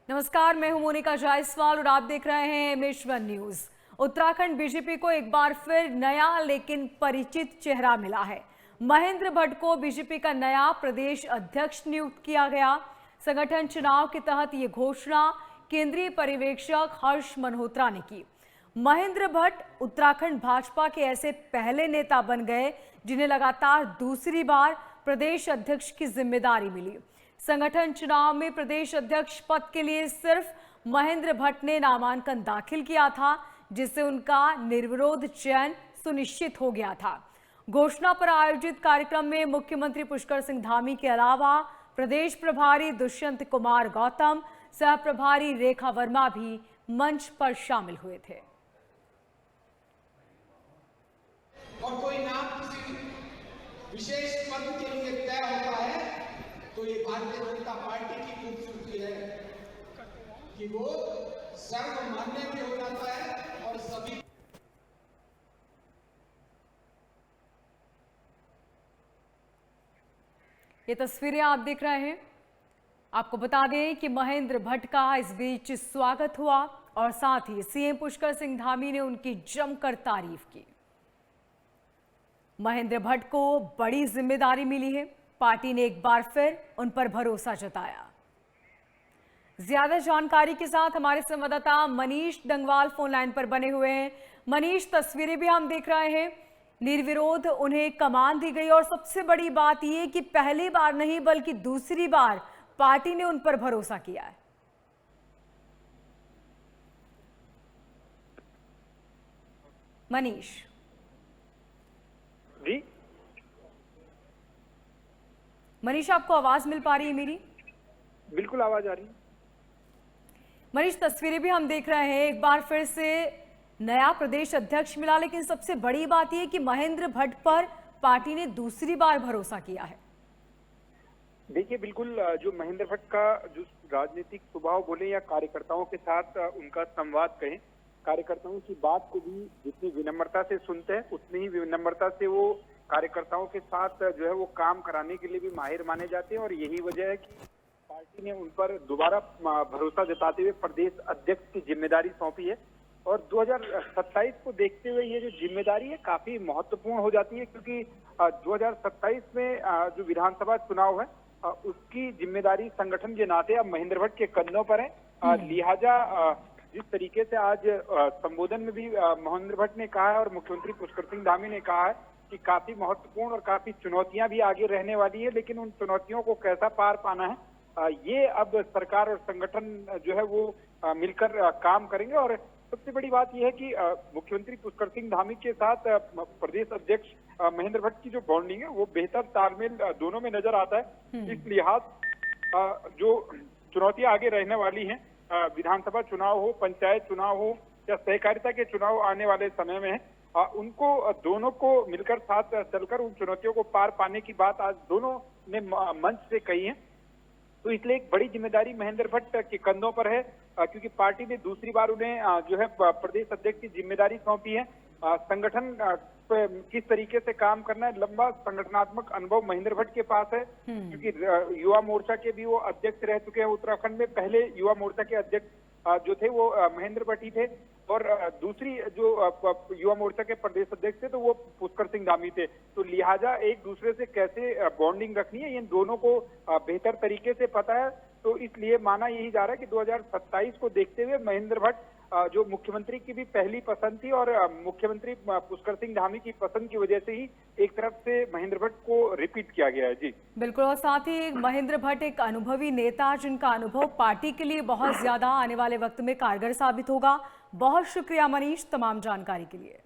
नमस्कार, मैं हूं मोनिका जायसवाल और आप देख रहे हैं एमएच1 न्यूज। उत्तराखंड बीजेपी को एक बार फिर नया लेकिन परिचित चेहरा मिला है। महेंद्र भट्ट को बीजेपी का नया प्रदेश अध्यक्ष नियुक्त किया गया। संगठन चुनाव के तहत ये घोषणा केंद्रीय पर्यवेक्षक हर्ष मल्होत्रा ने की। महेंद्र भट्ट उत्तराखंड भाजपा के ऐसे पहले नेता बन गए जिन्हें लगातार दूसरी बार प्रदेश अध्यक्ष की जिम्मेदारी मिली। संगठन चुनाव में प्रदेश अध्यक्ष पद के लिए सिर्फ महेंद्र भट्ट ने नामांकन दाखिल किया था, जिससे उनका निर्विरोध चयन सुनिश्चित हो गया था। घोषणा पर आयोजित कार्यक्रम में मुख्यमंत्री पुष्कर सिंह धामी के अलावा प्रदेश प्रभारी दुष्यंत कुमार गौतम, सह प्रभारी रेखा वर्मा भी मंच पर शामिल हुए थे। और कोई नाम किसी विशेष पद के लिए तय होता है तो ये भारतीय जनता पार्टी की खूबसूरती है कि वो सर्वमान्य भी हो जाता है और सभी। ये तस्वीरें आप देख रहे हैं। आपको बता दें कि महेंद्र भट्ट का इस बीच स्वागत हुआ और साथ ही सीएम पुष्कर सिंह धामी ने उनकी जमकर तारीफ की। महेंद्र भट्ट को बड़ी जिम्मेदारी मिली है। पार्टी ने एक बार फिर उन पर भरोसा जताया। ज्यादा जानकारी के साथ हमारे संवाददाता मनीष डंगवाल फोन लाइन पर बने हुए हैं। मनीष, तस्वीरें भी हम देख रहे हैं। निर्विरोध उन्हें कमान दी गई और सबसे बड़ी बात यह कि पहली बार नहीं बल्कि दूसरी बार पार्टी ने उन पर भरोसा किया है। मनीष जी, मनीष, आपको आवाज मिल पा रही है मेरी? बिल्कुल आवाज आ रही है। मनीष, तस्वीरें भी हम देख रहे हैं। एक बार फिर से नया प्रदेश अध्यक्ष मिला, लेकिन सबसे बड़ी बात यह कि महेंद्र भट्ट पर पार्टी ने दूसरी बार भरोसा किया है। देखिए, बिल्कुल जो महेंद्र भट्ट का जो राजनीतिक स्वभाव बोले या कार्यकर्ताओं के साथ उनका संवाद कहें, कार्यकर्ताओं की बात को भी जितनी विनम्रता से सुनते हैं उतनी ही विनम्रता से वो कार्यकर्ताओं के साथ जो है वो काम कराने के लिए भी माहिर माने जाते हैं। और यही वजह है कि पार्टी ने उन पर दोबारा भरोसा जताते हुए प्रदेश अध्यक्ष की जिम्मेदारी सौंपी है। और 2027 को देखते हुए ये जो जिम्मेदारी है काफी महत्वपूर्ण हो जाती है, क्योंकि 2027 में जो विधानसभा चुनाव है उसकी जिम्मेदारी संगठन के नाते अब महेंद्र भट्ट के कंधों पर है। लिहाजा जिस तरीके से आज संबोधन में भी महेंद्र भट्ट ने कहा है और मुख्यमंत्री पुष्कर सिंह धामी ने कहा है कि काफी महत्वपूर्ण और काफी चुनौतियां भी आगे रहने वाली है, लेकिन उन चुनौतियों को कैसा पार पाना है ये अब सरकार और संगठन जो है वो मिलकर काम करेंगे। और सबसे बड़ी बात यह है कि मुख्यमंत्री पुष्कर सिंह धामी के साथ प्रदेश अध्यक्ष महेंद्र भट्ट की जो बॉन्डिंग है वो बेहतर तालमेल दोनों में नजर आता है। इस लिहाज जो चुनौतियां आगे रहने वाली हैं, विधानसभा चुनाव हो, पंचायत चुनाव हो या सहकारिता के चुनाव आने वाले समय में उनको दोनों को मिलकर साथ चलकर उन चुनौतियों को पार पाने की बात आज दोनों ने मंच से कही है। तो इसलिए एक बड़ी जिम्मेदारी महेंद्र भट्ट के कंधों पर है, क्योंकि पार्टी ने दूसरी बार उन्हें जो है प्रदेश अध्यक्ष की जिम्मेदारी सौंपी है। संगठन किस तरीके से काम करना है, लंबा संगठनात्मक अनुभव महेंद्र भट्ट के पास है, क्योंकि युवा मोर्चा के भी वो अध्यक्ष रह चुके हैं। उत्तराखंड में पहले युवा मोर्चा के अध्यक्ष जो थे वो महेंद्र भट्ट ही थे, और दूसरी जो युवा मोर्चा के प्रदेश अध्यक्ष थे तो वो पुष्कर सिंह धामी थे। तो लिहाजा एक दूसरे से कैसे बॉन्डिंग रखनी है इन दोनों को बेहतर तरीके से पता है। तो इसलिए माना यही जा रहा है कि 2027 को देखते हुए महेंद्र भट्ट जो मुख्यमंत्री की भी पहली पसंद थी और मुख्यमंत्री पुष्कर सिंह धामी की पसंद की वजह से ही एक तरफ से महेंद्र भट्ट को रिपीट किया गया है। जी बिल्कुल, और साथ ही महेंद्र भट्ट एक अनुभवी नेता जिनका अनुभव पार्टी के लिए बहुत ज्यादा आने वाले वक्त में कारगर साबित होगा। बहुत शुक्रिया मनीष तमाम जानकारी के लिए।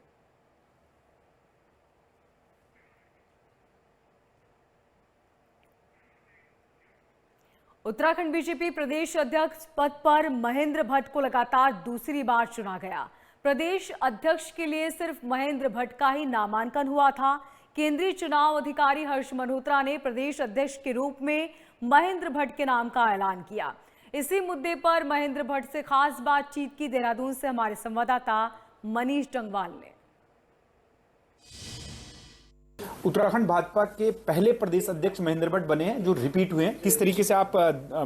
उत्तराखंड बीजेपी प्रदेश अध्यक्ष पद पर महेंद्र भट्ट को लगातार दूसरी बार चुना गया। प्रदेश अध्यक्ष के लिए सिर्फ महेंद्र भट्ट का ही नामांकन हुआ था। केंद्रीय चुनाव अधिकारी हर्ष मल्होत्रा ने प्रदेश अध्यक्ष के रूप में महेंद्र भट्ट के नाम का ऐलान किया। इसी मुद्दे पर महेंद्र भट्ट से खास बातचीत की देहरादून से हमारे संवाददाता मनीष डंगवाल ने। उत्तराखंड भाजपा के पहले प्रदेश अध्यक्ष महेंद्र भट्ट बने हैं, जो रिपीट हुए हैं। किस तरीके से आप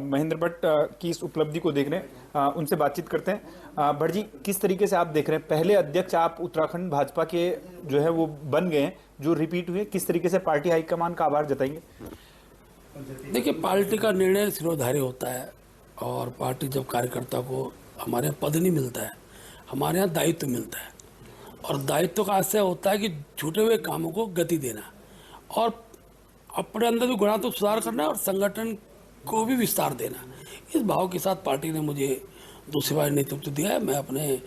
महेंद्र भट्ट की इस उपलब्धि को देख रहे हैं, उनसे बातचीत करते हैं। भट्ट जी, किस तरीके से आप देख रहे हैं, पहले अध्यक्ष आप उत्तराखंड भाजपा के जो है वो बन गए हैं, जो रिपीट हुए, किस तरीके से पार्टी हाईकमान का आभार जताएंगे? देखिए, पार्टी का निर्णय सिरोधार्य होता है और पार्टी जब कार्यकर्ता को हमारे यहाँ पद नहीं मिलता है, हमारे यहाँ दायित्व मिलता है और दायित्व का आशय होता है कि छूटे हुए कामों को गति देना और अपने अंदर भी गुणात्मक सुधार करना और संगठन को भी विस्तार देना। इस भाव के साथ पार्टी ने मुझे दूसरी बार नेतृत्व दिया है। मैं अपने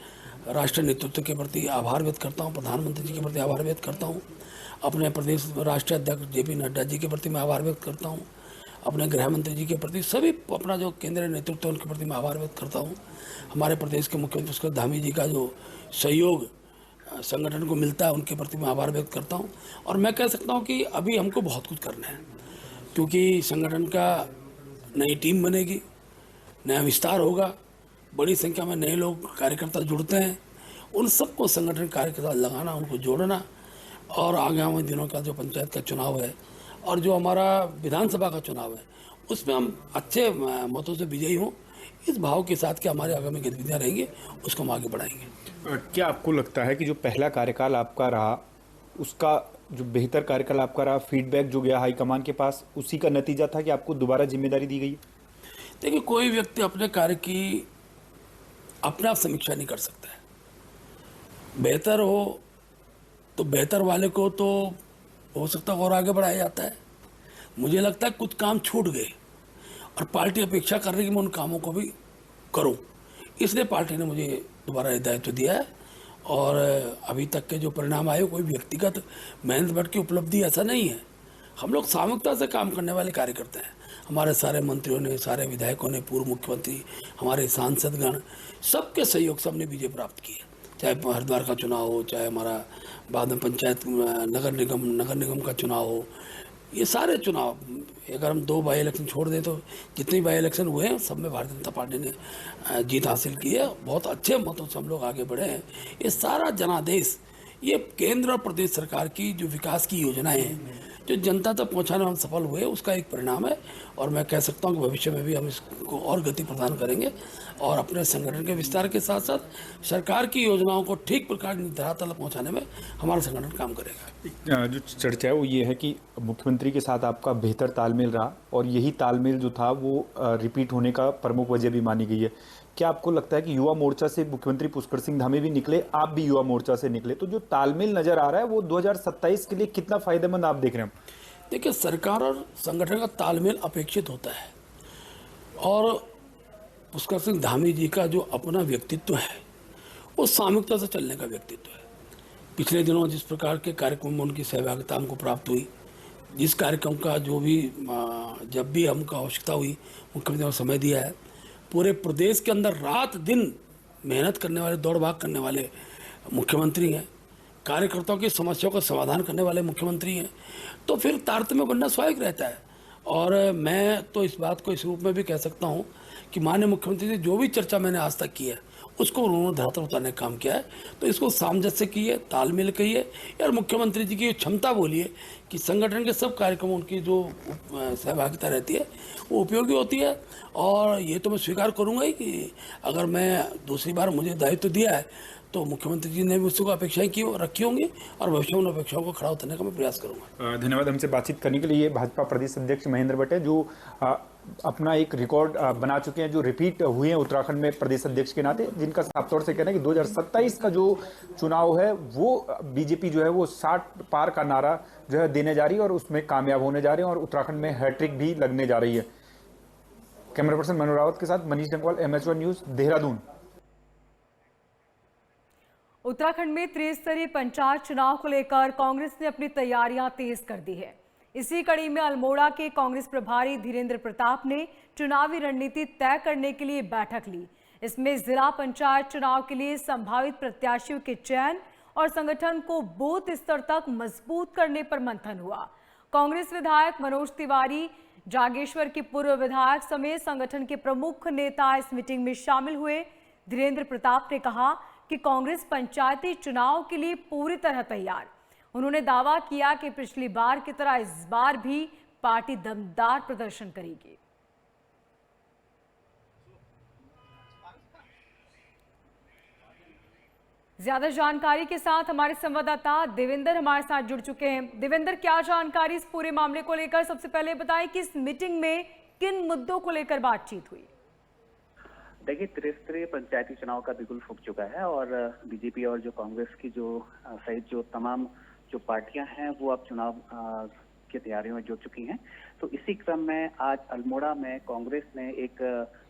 राष्ट्रीय नेतृत्व के प्रति आभार व्यक्त करता हूँ, प्रधानमंत्री जी के प्रति आभार व्यक्त करता हूँ, अपने प्रदेश राष्ट्रीय अध्यक्ष JP नड्डा जी के प्रति मैं आभार व्यक्त करता हूँ, अपने गृह मंत्री जी के प्रति, सभी अपना जो केंद्रीय नेतृत्व है उनके प्रति मैं आभार व्यक्त करता हूँ। हमारे प्रदेश के मुख्यमंत्री पुष्कर धामी जी का जो सहयोग संगठन को मिलता है उनके प्रति मैं आभार व्यक्त करता हूँ। और मैं कह सकता हूँ कि अभी हमको बहुत कुछ करना है, क्योंकि संगठन का नई टीम बनेगी, नया विस्तार होगा, बड़ी संख्या में नए लोग कार्यकर्ता जुड़ते हैं, उन सबको संगठन कार्य के साथ लगाना, उनको जोड़ना और आगामी दिनों का जो पंचायत का चुनाव है और जो हमारा विधानसभा का चुनाव है उसमें हम अच्छे मतों से विजयी हों, इस भाव के साथ कि हमारे आगामी गतिविधियाँ रहेंगी उसको हम आगे बढ़ाएंगे। क्या आपको लगता है कि जो पहला कार्यकाल आपका रहा, उसका जो बेहतर कार्यकाल आपका रहा, फीडबैक जो गया हाईकमान के पास, उसी का नतीजा था कि आपको दोबारा जिम्मेदारी दी गई? देखिए, कोई व्यक्ति अपने कार्य की अपने आप समीक्षा नहीं कर सकता है। बेहतर हो तो बेहतर वाले को तो हो सकता है और आगे बढ़ाया जाता है। मुझे लगता है कुछ काम छूट गए और पार्टी अपेक्षा कर रही है कि मैं उन कामों को भी करूं, इसलिए पार्टी ने मुझे दोबारा दायित्व दिया है। और अभी तक के जो परिणाम आए, कोई व्यक्तिगत महेंद्र भट्ट की उपलब्धि ऐसा नहीं है। हम लोग सामूहिकता से काम करने वाले कार्यकर्ता हैं। हमारे सारे मंत्रियों ने, सारे विधायकों ने, पूर्व मुख्यमंत्री, हमारे सांसदगण, सबके सहयोग से हमने विजय प्राप्त की है। चाहे हरिद्वार का चुनाव हो, चाहे हमारा बाद में पंचायत नगर निगम का चुनाव हो, ये सारे चुनाव, अगर हम 2 बाई इलेक्शन छोड़ दें तो जितने बाई इलेक्शन हुए हैं सब में भारतीय जनता पार्टी ने जीत हासिल की है। बहुत अच्छे मतों से हम लोग आगे बढ़े हैं। ये सारा जनादेश, ये केंद्र और प्रदेश सरकार की जो विकास की योजनाएं हैं, जो जनता तक पहुंचाने में हम सफल हुए, उसका एक परिणाम है। और मैं कह सकता हूं कि भविष्य में भी हम इसको और गति प्रदान करेंगे और अपने संगठन के विस्तार के साथ साथ सरकार की योजनाओं को ठीक प्रकार धरातल पहुंचाने में हमारा संगठन काम करेगा। जो चर्चा है वो ये है कि मुख्यमंत्री के साथ आपका बेहतर तालमेल रहा और यही तालमेल जो था वो रिपीट होने का प्रमुख वजह भी मानी गई है। क्या आपको लगता है कि युवा मोर्चा से मुख्यमंत्री पुष्कर सिंह धामी भी निकले, आप भी युवा मोर्चा से निकले, तो जो तालमेल नजर आ रहा है वो 2027 के लिए कितना फायदेमंद आप देख रहे हैं? देखिए, सरकार और संगठन का तालमेल अपेक्षित होता है और पुष्कर सिंह धामी जी का जो अपना व्यक्तित्व है वो सामूहिकता से चलने का व्यक्तित्व है। पिछले दिनों जिस प्रकार के कार्यक्रम में उनकी सहभागिता हमको प्राप्त हुई, जिस कार्यक्रम का जो भी जब भी हमको आवश्यकता हुई मुख्यमंत्री ने समय दिया है, पूरे प्रदेश के अंदर रात दिन मेहनत करने वाले, दौड़ भाग करने वाले मुख्यमंत्री हैं, कार्यकर्ताओं की समस्याओं का समाधान करने वाले मुख्यमंत्री हैं, तो फिर तारतम्य बनना स्वाभाविक रहता है। और मैं तो इस बात को इस रूप में भी कह सकता हूं कि माननीय मुख्यमंत्री से जो भी चर्चा मैंने आज तक की है उसको उन्होंने धरातल उतारने का काम किया है। तो इसको सामंजस्य कहिए, तालमेल कहिए, यार मुख्यमंत्री जी की क्षमता बोलिए कि संगठन के सब कार्यक्रमों उनकी जो सहभागिता रहती है वो उपयोगी होती है। और ये तो मैं स्वीकार करूंगा ही कि अगर मैं दूसरी बार मुझे दायित्व दिया है तो मुख्यमंत्री जी ने भी उसको अपेक्षाएं की रखी होंगी और भविष्य में उन अपेक्षाओं को खड़ा उतरने का मैं प्रयास करूंगा। धन्यवाद हमसे बातचीत करने के लिए। भाजपा प्रदेश अध्यक्ष महेंद्र भट्ट है, जो अपना एक रिकॉर्ड बना चुके हैं, जो रिपीट हुए हैं उत्तराखंड में प्रदेश अध्यक्ष के नाते, जिनका साफ तौर से कहना है कि 2027 का जो चुनाव है वो बीजेपी जो है वो 60 पार का नारा जो है देने जा रही है और उसमें कामयाब होने जा रहे हैं और उत्तराखंड में हैट्रिक भी लगने जा रही है। कैमरा पर्सन मनोज रावत के साथ मनीष डंगवाल, MH1 न्यूज, देहरादून। उत्तराखंड में त्रिस्तरीय पंचायत चुनाव को लेकर कांग्रेस ने अपनी तैयारियां तेज कर दी है। इसी कड़ी में अल्मोड़ा के कांग्रेस प्रभारी धीरेन्द्र प्रताप ने चुनावी रणनीति तय करने के लिए बैठक ली। इसमें जिला पंचायत चुनाव के लिए संभावित प्रत्याशियों के चयन और संगठन को बूथ स्तर तक मजबूत करने पर मंथन हुआ। कांग्रेस विधायक मनोज तिवारी, जागेश्वर के पूर्व विधायक समेत संगठन के प्रमुख नेता इस मीटिंग में शामिल हुए। धीरेन्द्र प्रताप ने कहा कि कांग्रेस पंचायती चुनाव के लिए पूरी तरह तैयार। उन्होंने दावा किया कि पिछली बार की तरह इस बार भी पार्टी दमदार प्रदर्शन करेगी। ज्यादा जानकारी के साथ हमारे संवाददाता देवेंद्र हमारे साथ जुड़ चुके हैं। देवेंद्र, क्या जानकारी इस पूरे मामले को लेकर? सबसे पहले बताएं कि इस मीटिंग में किन मुद्दों को लेकर बातचीत हुई? देखिए, त्रिस्तरीय पंचायती चुनाव का बिगुल फूंक चुका है और बीजेपी और जो कांग्रेस की जो सहित जो तमाम जो पार्टियां हैं वो अब चुनाव की तैयारियों में जुट चुकी हैं। तो इसी क्रम में आज अल्मोड़ा में कांग्रेस ने एक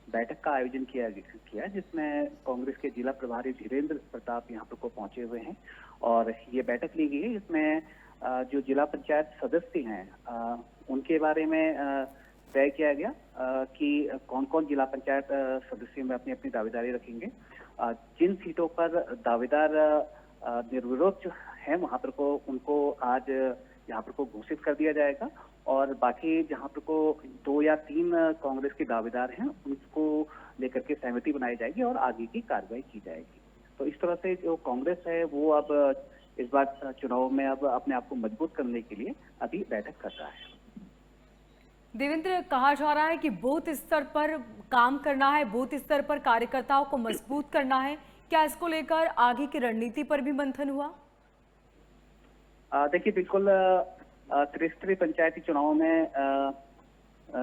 बैठक का आयोजन किया जिसमें कांग्रेस के जिला प्रभारी धीरेन्द्र प्रताप यहाँ पर को पहुंचे हुए हैं और ये बैठक ली गई है। इसमें जो जिला पंचायत सदस्य हैं उनके बारे में तय किया गया कि कौन कौन जिला पंचायत सदस्यों में अपनी अपनी दावेदारी रखेंगे। जिन सीटों पर दावेदार निर्विरोध जो है वहां पर को उनको आज यहाँ पर को घोषित कर दिया जाएगा और बाकी जहाँ पर को 2 या 3 कांग्रेस के दावेदार हैं उनको लेकर के सहमति बनाई जाएगी और आगे की कार्रवाई की जाएगी। तो इस तरह से जो कांग्रेस है वो अब इस बार चुनाव में अब अपने आप को मजबूत करने के लिए अभी बैठक कर रहा है। देवेंद्र, कहा जा रहा है कि बूथ स्तर पर काम करना है, बूथ स्तर पर कार्यकर्ताओं को मजबूत करना है। क्या इसको लेकर आगे की रणनीति पर भी मंथन हुआ? देखिए, बिल्कुल त्रिस्तरीय पंचायती चुनाव में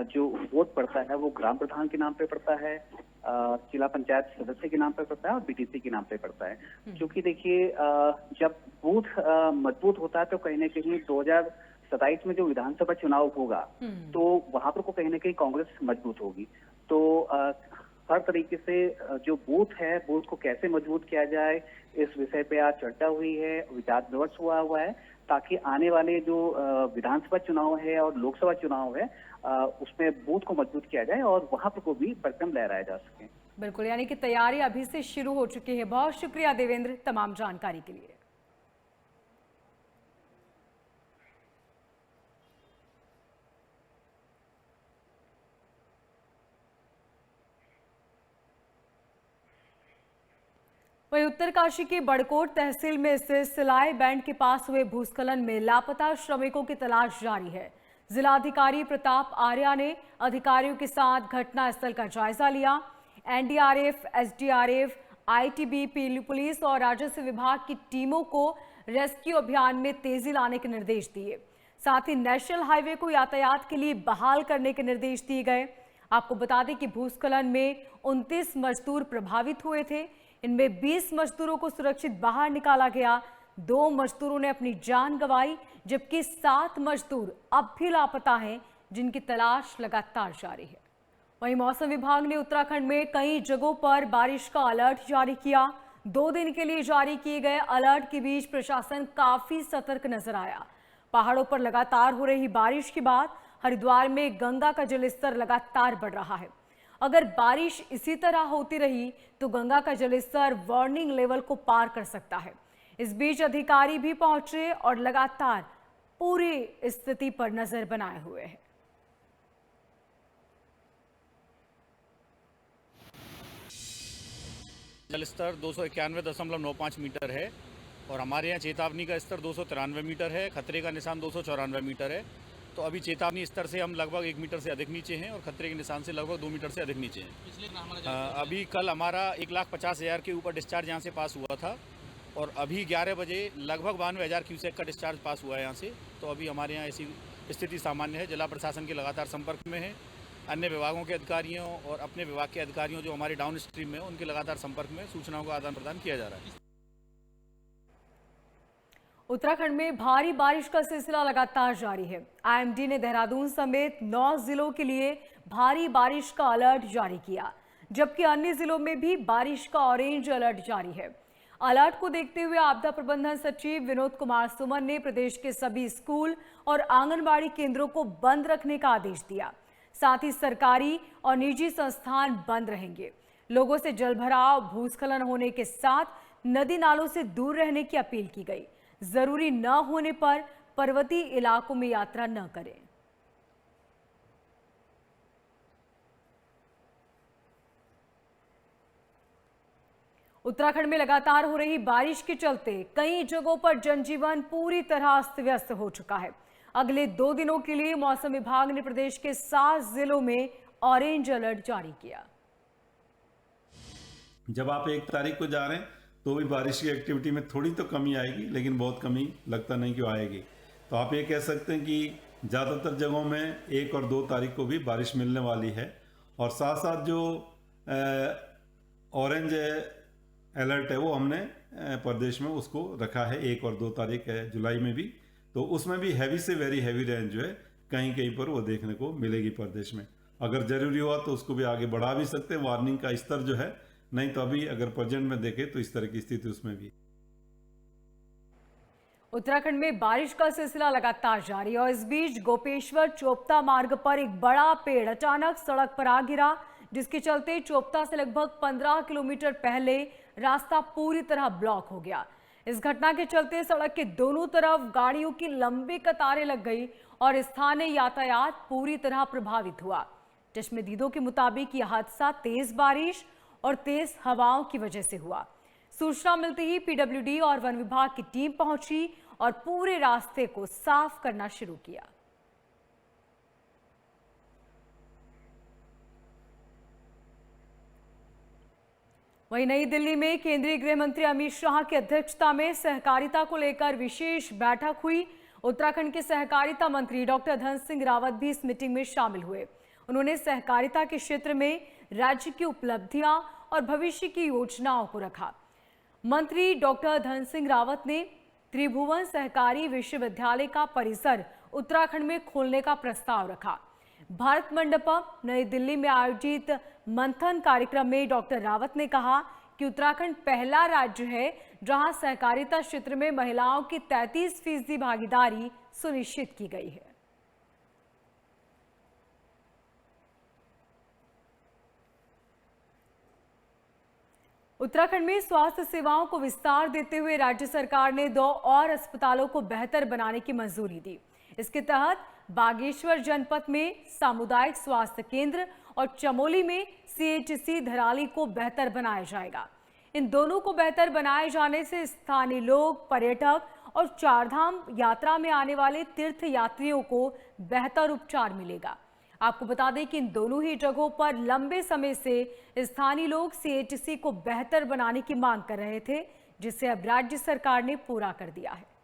जो वोट पड़ता है वो ग्राम प्रधान के नाम पे पड़ता है, जिला पंचायत सदस्य के नाम पे पड़ता है और बीटीसी के नाम पे पड़ता है। क्योंकि देखिए, जब बूथ मजबूत होता है तो कहीं ना कहीं 2027 में जो विधानसभा चुनाव होगा तो वहां पर को कहीं ना कहीं कांग्रेस मजबूत होगी। तो हर तरीके से जो बूथ है, बूथ को कैसे मजबूत किया जाए इस विषय पे आज चर्चा हुई है, विचार विमर्श हुआ है ताकि आने वाले जो विधानसभा चुनाव है और लोकसभा चुनाव है उसमें बूथ को मजबूत किया जाए और वहां पर को भी परचम लहराया जा सके। बिल्कुल, यानी कि तैयारी अभी से शुरू हो चुकी है। बहुत शुक्रिया देवेंद्र तमाम जानकारी के लिए। वहीं उत्तरकाशी की बड़कोट तहसील में स्थित सिलाई बैंड के पास हुए भूस्खलन में लापता श्रमिकों की तलाश जारी है। जिलाधिकारी प्रताप आर्या ने अधिकारियों के साथ घटनास्थल का जायजा लिया। एनडीआरएफ, एसडीआरएफ, आईटीबी, पुलिस और राजस्व विभाग की टीमों को रेस्क्यू अभियान में तेजी लाने के निर्देश दिए। साथ ही नेशनल हाईवे को यातायात के लिए बहाल करने के निर्देश दिए गए। आपको बता दें कि भूस्खलन में 29 मजदूर प्रभावित हुए थे। इनमें 20 मजदूरों को सुरक्षित बाहर निकाला गया। 2 मजदूरों ने अपनी जान गंवाई जबकि 7 मजदूर अब भी लापता हैं जिनकी तलाश लगातार जारी है। वहीं मौसम विभाग ने उत्तराखंड में कई जगहों पर बारिश का अलर्ट जारी किया। 2 दिन के लिए जारी किए गए अलर्ट के बीच प्रशासन काफी सतर्क नजर आया। पहाड़ों पर लगातार हो रही बारिश के बाद हरिद्वार में गंगा का जलस्तर लगातार बढ़ रहा है। अगर बारिश इसी तरह होती रही तो गंगा का जलस्तर वार्निंग लेवल को पार कर सकता है। इस बीच अधिकारी भी पहुंचे और लगातार पूरी स्थिति पर नजर बनाए हुए हैं। जलस्तर 291.95 मीटर है और हमारे यहाँ चेतावनी का स्तर 293 मीटर है। खतरे का निशान 294 मीटर है। तो अभी चेतावनी स्तर से हम लगभग 1 मीटर से अधिक नीचे हैं और खतरे के निशान से लगभग 2 मीटर से अधिक नीचे हैं। अभी कल हमारा 1,50,000 के ऊपर डिस्चार्ज यहाँ से पास हुआ था और अभी 11 बजे लगभग 92,000 क्यूसेक का डिस्चार्ज पास हुआ है यहाँ से। तो अभी हमारे यहाँ ऐसी स्थिति सामान्य है। जिला प्रशासन के लगातार संपर्क में है। अन्य विभागों के अधिकारियों और अपने विभाग के अधिकारियों जो हमारे डाउन स्ट्रीम में उनके लगातार संपर्क में सूचनाओं का आदान प्रदान किया जा रहा है। उत्तराखंड में भारी बारिश का सिलसिला लगातार जारी है। आईएमडी ने देहरादून समेत 9 जिलों के लिए भारी बारिश का अलर्ट जारी किया, जबकि अन्य जिलों में भी बारिश का ऑरेंज अलर्ट जारी है। अलर्ट को देखते हुए आपदा प्रबंधन सचिव विनोद कुमार सुमन ने प्रदेश के सभी स्कूल और आंगनबाड़ी केंद्रों को बंद रखने का आदेश दिया। साथ ही सरकारी और निजी संस्थान बंद रहेंगे। लोगों से जलभराव, भूस्खलन होने के साथ नदी नालों से दूर रहने की अपील की गई। जरूरी न होने पर पर्वतीय इलाकों में यात्रा न करें। उत्तराखंड में लगातार हो रही बारिश के चलते कई जगहों पर जनजीवन पूरी तरह अस्त व्यस्त हो चुका है। अगले 2 दिनों के लिए मौसम विभाग ने प्रदेश के 7 जिलों में ऑरेंज अलर्ट जारी किया। जब आप 1 तारीख को जा रहे हैं तो भी बारिश की एक्टिविटी में थोड़ी तो कमी आएगी, लेकिन बहुत कमी लगता नहीं कि आएगी। तो आप ये कह सकते हैं कि ज़्यादातर जगहों में 1 और 2 तारीख को भी बारिश मिलने वाली है। और साथ साथ जो ऑरेंज अलर्ट है वो हमने प्रदेश में उसको रखा है 1 और 2 तारीख है जुलाई में भी। तो उसमें भी हैवी से वेरी हैवी रेंज जो है कहीं कहीं पर वो देखने को मिलेगी प्रदेश में। अगर ज़रूरी हुआ तो उसको भी आगे बढ़ा भी सकते हैं, वार्निंग का स्तर जो है, नहीं तो अभी अगर प्रेजेंट में देखें तो इस तरह की स्थिति उसमें भी। उत्तराखंड में बारिश का सिलसिला लगातार जारी है और इस बीच गोपेश्वर चोपता मार्ग पर एक बड़ा पेड़ अचानक सड़क पर आ गिरा, जिसके चलते चोपता से लगभग 15 किलोमीटर पहले रास्ता पूरी तरह ब्लॉक हो गया। इस घटना के चलते सड़क के दोनों तरफ गाड़ियों की लंबी कतारें लग गई और स्थानीय यातायात पूरी तरह प्रभावित हुआ। चश्मदीदों के मुताबिक यह हादसा तेज बारिश और तेज हवाओं की वजह से हुआ। सूचना मिलते ही पीडब्ल्यूडी और वन विभाग की टीम पहुंची और पूरे रास्ते को साफ करना शुरू किया। वहीं नई दिल्ली में केंद्रीय गृह मंत्री अमित शाह की अध्यक्षता में सहकारिता को लेकर विशेष बैठक हुई। उत्तराखंड के सहकारिता मंत्री डॉक्टर धन सिंह रावत भी इस मीटिंग में शामिल हुए। उन्होंने सहकारिता के क्षेत्र में राज्य की उपलब्धियां और भविष्य की योजनाओं को रखा। मंत्री डॉक्टर धन सिंह रावत ने त्रिभुवन सहकारी विश्वविद्यालय का परिसर उत्तराखंड में खोलने का प्रस्ताव रखा। भारत मंडपम नई दिल्ली में आयोजित मंथन कार्यक्रम में डॉक्टर रावत ने कहा कि उत्तराखंड पहला राज्य है जहां सहकारिता क्षेत्र में महिलाओं की 33% भागीदारी सुनिश्चित की गई है। उत्तराखंड में स्वास्थ्य सेवाओं को विस्तार देते हुए राज्य सरकार ने 2 और अस्पतालों को बेहतर बनाने की मंजूरी दी। इसके तहत बागेश्वर जनपद में सामुदायिक स्वास्थ्य केंद्र और चमोली में CHC धराली को बेहतर बनाया जाएगा। इन दोनों को बेहतर बनाए जाने से स्थानीय लोग, पर्यटक और चारधाम यात्रा में आने वाले तीर्थ यात्रियों को बेहतर उपचार मिलेगा। आपको बता दें कि इन दोनों ही जगहों पर लंबे समय से स्थानीय लोग CHC को बेहतर बनाने की मांग कर रहे थे, जिसे अब राज्य सरकार ने पूरा कर दिया है।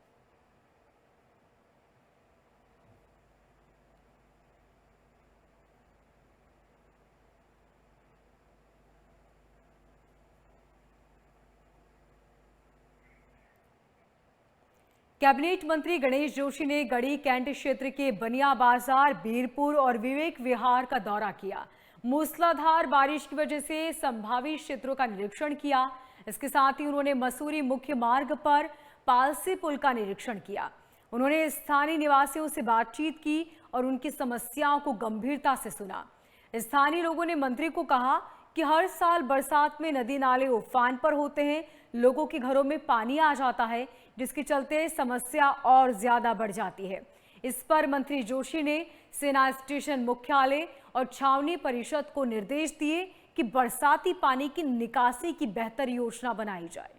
कैबिनेट मंत्री गणेश जोशी ने गढ़ी कैंट क्षेत्र के बनिया बाजार, बीरपुर और विवेक विहार का दौरा किया। मूसलाधार बारिश की वजह से संभावित क्षेत्रों का निरीक्षण किया। इसके साथ ही उन्होंने मसूरी मुख्य मार्ग पर पालसी पुल का निरीक्षण किया। उन्होंने स्थानीय निवासियों से बातचीत की और उनकी समस्याओं को गंभीरता से सुना। स्थानीय लोगों ने मंत्री को कहा कि हर साल बरसात में नदी नाले उफान पर होते हैं, लोगों के घरों में पानी आ जाता है, जिसके चलते समस्या और ज्यादा बढ़ जाती है। इस पर मंत्री जोशी ने सेना स्टेशन मुख्यालय और छावनी परिषद को निर्देश दिए कि बरसाती पानी की निकासी की बेहतर योजना बनाई जाए।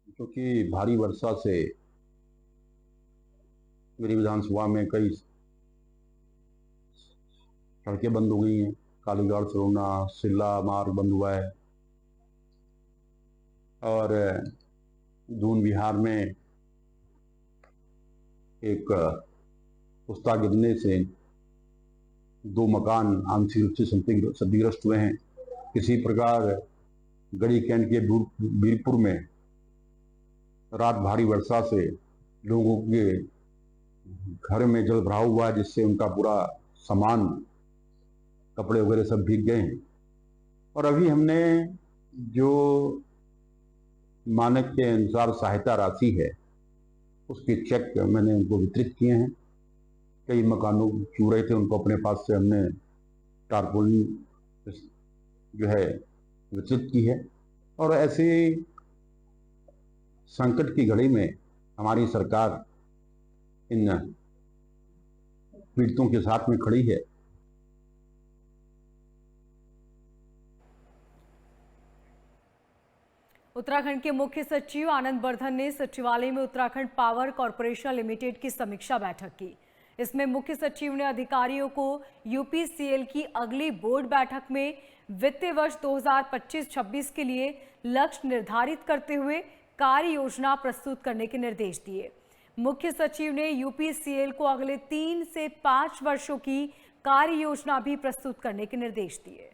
क्योंकि भारी वर्षा से मेरी विधानसभा में कई सड़कें बंद हो गई हैं। कालीगढ़ सरोना सिल्ला मार्ग बंद हुआ है और जून विहार में एक पुस्ता गिरने से 2 मकान आंशिक रूप से क्षतिग्रस्त हुए हैं। किसी प्रकार गढ़ी कैंट के बीरपुर में रात भारी वर्षा से लोगों के घर में जल भराव हुआ है, जिससे उनका पूरा सामान, कपड़े वगैरह सब भीग गए हैं। और अभी हमने जो मानक के अनुसार सहायता राशि है उसके चेक मैंने उनको वितरित किए हैं। कई मकानों चू रहे थे, उनको अपने पास से हमने टारपोलिन जो है वितरित की है। और ऐसे संकट की घड़ी में हमारी सरकार इन पीड़ितों के साथ में खड़ी है। उत्तराखंड के मुख्य सचिव आनंद बर्धन ने सचिवालय में उत्तराखंड पावर कॉरपोरेशन लिमिटेड की समीक्षा बैठक की। इसमें मुख्य सचिव ने अधिकारियों को यूपीसीएल की अगली बोर्ड बैठक में वित्तीय वर्ष 2025-26 के लिए लक्ष्य निर्धारित करते हुए कार्य योजना प्रस्तुत करने के निर्देश दिए। मुख्य सचिव ने यूपीसीएल को अगले 3 से 5 वर्षों की कार्य योजना भी प्रस्तुत करने के निर्देश दिए।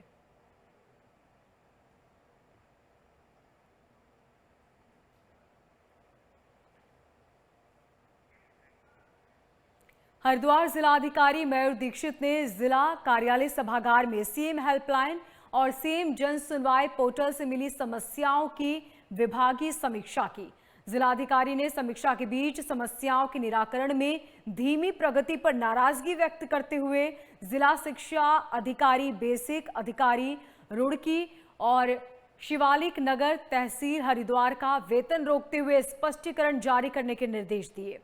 हरिद्वार जिलाधिकारी मयूर दीक्षित ने जिला कार्यालय सभागार में सीएम हेल्पलाइन और सीएम जन सुनवाई पोर्टल से मिली समस्याओं की विभागीय समीक्षा की। जिलाधिकारी ने समीक्षा के बीच समस्याओं के निराकरण में धीमी प्रगति पर नाराजगी व्यक्त करते हुए जिला शिक्षा अधिकारी, बेसिक अधिकारी रुड़की और शिवालिक नगर तहसील हरिद्वार का वेतन रोकते हुए स्पष्टीकरण जारी करने के निर्देश दिए।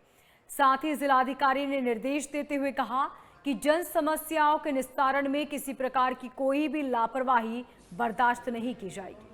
साथ ही जिलाधिकारी ने निर्देश देते हुए कहा कि जन समस्याओं के निस्तारण में किसी प्रकार की कोई भी लापरवाही बर्दाश्त नहीं की जाएगी।